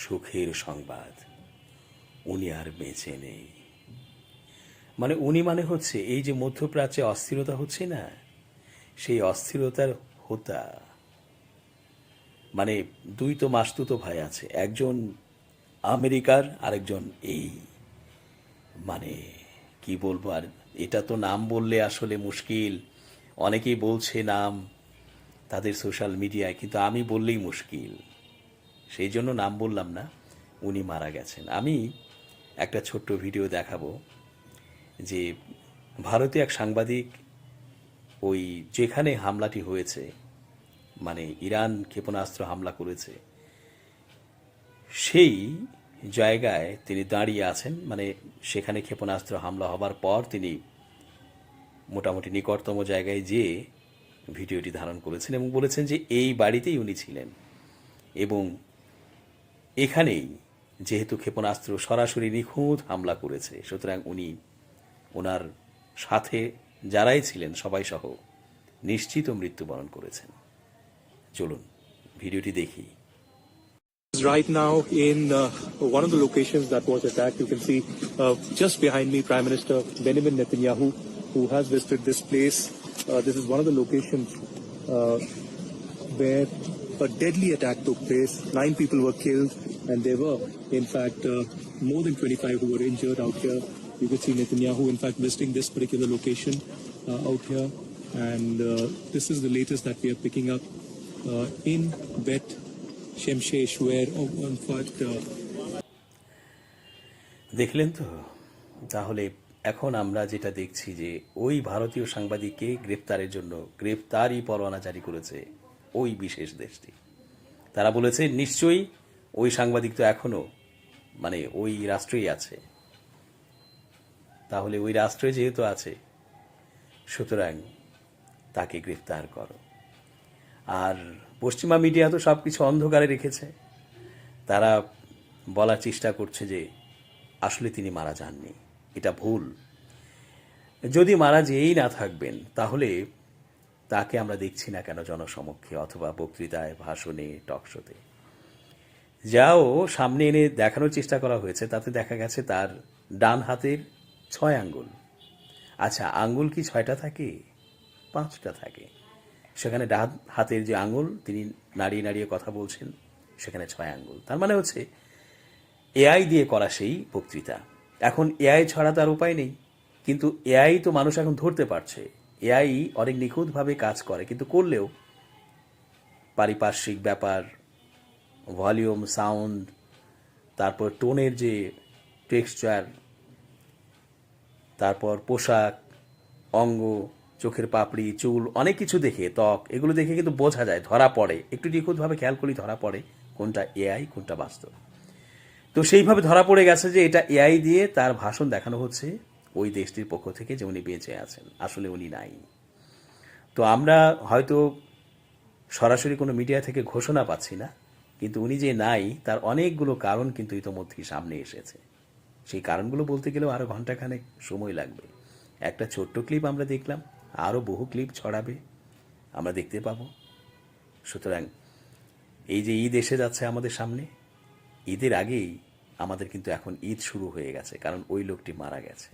সুখের সংবাদ, উনি আর বেঁচে নেই। মানে উনি মানে হচ্ছে এই যে মধ্যপ্রাচ্যে অস্থিরতা হচ্ছে না, সেই অস্থিরতার হোতা। মানে দুই তো মাসতুতো ভাই আছে, একজন আমেরিকার, আরেকজন এই, মানে কি বলবো আর, এটা তো নাম বললে আসলে মুশকিল। অনেকেই বলছে নাম তাদের সোশ্যাল মিডিয়ায়, কিন্তু আমি বললেই মুশকিল, সেই জন্য নাম বললাম না। উনি মারা গেছেন। আমি একটা ছোট্ট ভিডিও দেখাবো যে ভারতীয় এক সাংবাদিক ওই যেখানে হামলাটি হয়েছে, মানে ইরান ক্ষেপণাস্ত্র হামলা করেছে, সেই জায়গায় তিনি দাঁড়িয়ে আছেন। মানে সেখানে ক্ষেপণাস্ত্র হামলা হবার পর তিনি মোটামুটি নিকটতম জায়গায় যেয়ে ভিডিওটি ধারণ করেছেন এবং বলেছেন যে এই বাড়িতেই উনি ছিলেন এবং এখানেই যেহেতু ক্ষেপণাস্ত্র সরাসরি নিখুঁত হামলা করেছে, সুতরাং উনি ওনার সাথে যারাই ছিলেন সবাই সহ নিশ্চিত মৃত্যুবরণ করেছেন। চলুন ভিডিওটি দেখি। Right now in one of the locations that was attacked, you can see just behind me Prime Minister Benjamin Netanyahu, who has visited this place. This is one of the locations where a deadly attack took place. 9 people were killed and there were in fact more than 25 who were injured out here. You could see Netanyahu in fact visiting this particular location out here, and this is the latest that we are picking up in Bet Shemshesh, where in fact দেখলেন তো? তাহলে এখন আমরা যেটা দেখছি যে ওই ভারতীয় সাংবাদিককে গ্রেপ্তারের জন্য গ্রেপ্তারি পরোয়ানা জারি করেছে ওই বিশেষ দেশটি। তারা বলেছে নিশ্চয়ই ওই সাংবাদিক তো এখনও মানে ওই রাষ্ট্রেই আছে, তাহলে ওই রাষ্ট্রে যেহেতু আছে সুতরাং তাকে গ্রেফতার করো। আর পশ্চিমা মিডিয়া তো সব কিছু অন্ধকারে রেখেছে। তারা বলার চেষ্টা করছে যে আসলে তিনি মারা যাননি, এটা ভুল। যদি মারা যেয়েই না থাকবেন তাহলে তাকে আমরা দেখছি না কেন জনসমক্ষে অথবা বক্তৃতায়, ভাষণে, টকশোতে? যাও সামনে এনে দেখানোর চেষ্টা করা হয়েছে, তাতে দেখা গেছে তার ডান হাতের 6 আঙ্গুল। আচ্ছা, আঙ্গুল কি 6টা থাকে? 5টা থাকে। সেখানে ডান হাতের যে আঙ্গুল তিনি নাড়িয়ে নাড়িয়ে কথা বলছেন, সেখানে 6 আঙ্গুল। তার মানে হচ্ছে এআই দিয়ে করা সেই বক্তৃতা। এখন এআই ছাড়া তার উপায় নেই, কিন্তু এআই তো মানুষ এখন ধরতে পারছে। এআই অনেক নিখুঁতভাবে কাজ করে, কিন্তু করলেও পারিপার্শ্বিক ব্যাপার, ভলিউম, সাউন্ড, তারপর টোনের যে টেক্সচার, তারপর পোশাক, অঙ্গ, চোখের পাপড়ি, চুল, অনেক কিছু দেখে, ত্বক, এগুলো দেখে কিন্তু বোঝা যায়, ধরা পড়ে, একটু নিখুঁতভাবে খেয়াল করি ধরা পড়ে কোনটা এআই কোনটা বাস্তব। তো সেইভাবে ধরা পড়ে গেছে যে এটা এআই দিয়ে তার ভাষণ দেখানো হচ্ছে ওই দেশটির পক্ষ থেকে যে উনি বেঁচে আছেন, আসলে উনি নাই। তো আমরা হয়তো সরাসরি কোনো মিডিয়া থেকে ঘোষণা পাচ্ছি না, কিন্তু উনি যে নাই তার অনেকগুলো কারণ কিন্তু ইতোমধ্যেই সামনে এসেছে। সেই কারণগুলো বলতে গেলেও আরও ঘন্টাখানেক সময় লাগবে। একটা ছোট্ট ক্লিপ আমরা দেখলাম, আরও বহু ক্লিপ ছড়াবে, আমরা দেখতে পাবো। সুতরাং এই যে ঈদ এসে যাচ্ছে আমাদের সামনে, ঈদের আগেই আমাদের কিন্তু এখন ঈদ শুরু হয়ে গেছে, কারণ ওই লোকটি মারা গেছে।